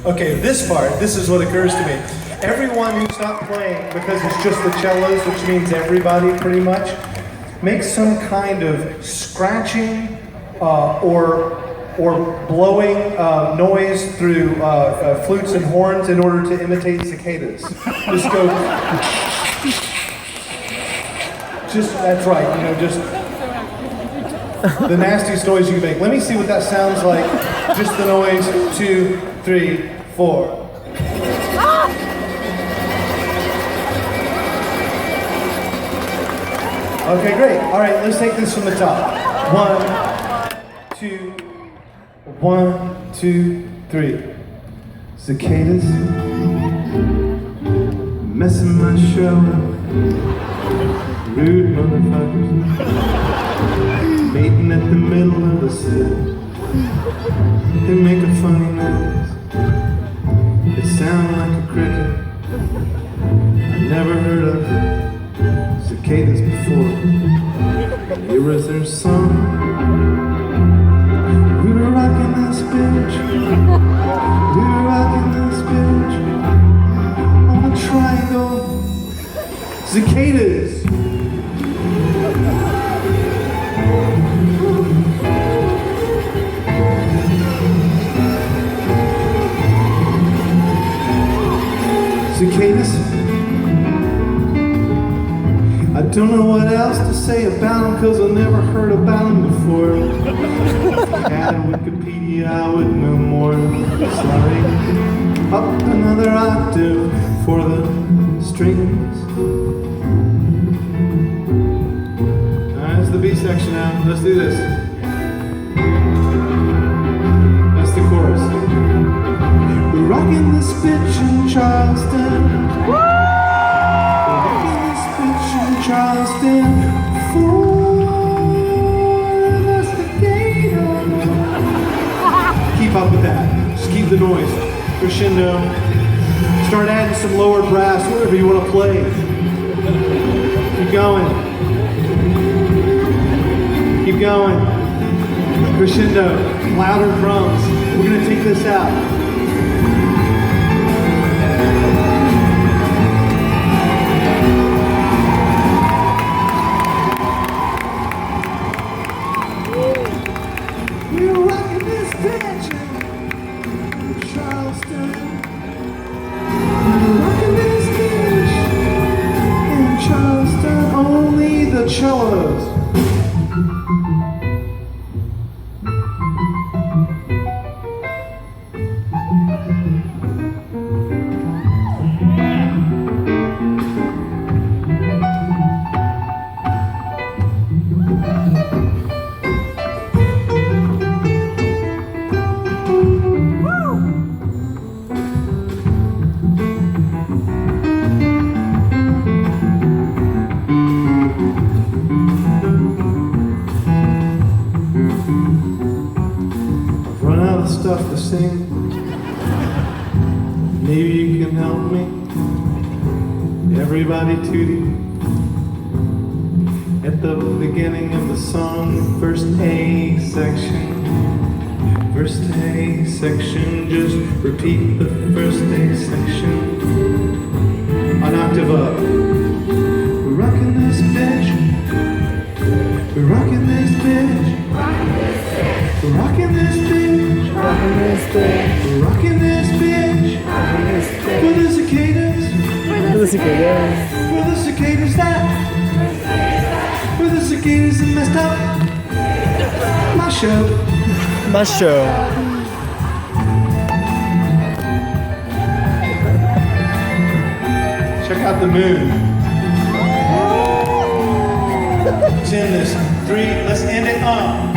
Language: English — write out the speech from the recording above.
Okay, this part, this is what occurs to me. Everyone who's not playing, because it's just the cellos, which means everybody pretty much, makes some kind of scratching or blowing noise through flutes and horns in order to imitate cicadas. Just go. That's right, just the nastiest noise you can make. Let me see what that sounds like. Just the noise. 2, 3, 4. Okay, great. All right, let's take this from the top. 1, 2, 1, 2, 3. Cicadas messing my show up. Rude motherfuckers mating at the middle of the set. They make a funny noise. It sounds like a cricket. I never heard of cicadas before. Here was their song. We were rocking this bitch. We were rocking this bitch on a triangle. Cicadas. Cicadas. I don't know what else to say about them, cause I never heard about them before. If I had a Wikipedia, I would know more. Sorry. Up another octave for the strings. Alright, that's the B section now. Let's do this. That's the chorus. We're rocking this bitch in Charleston. Charleston for the Cicada. Keep up with that. Just keep the noise. Crescendo. Start adding some lower brass, whatever you want to play. Keep going. Keep going. Crescendo. Louder drums. We're going to take this out. We're rocking this bitch in Charleston. We're rocking this bitch in Charleston. Only the cellos. Stuff to sing. Maybe you can help me. Everybody tootie. At the beginning of the song, first A section. First A section, just repeat the first A section. An octave up. We're rocking this bitch. We're rocking this bitch. We're rocking this bitch. Rockin' this bitch. We're rocking this bitch. Rockin' this bitch. For the cicadas. For the cicadas. For the cicadas that. For the cicadas that messed up my show. My show. Check out the moon. Let's end this. 3. Let's end it up.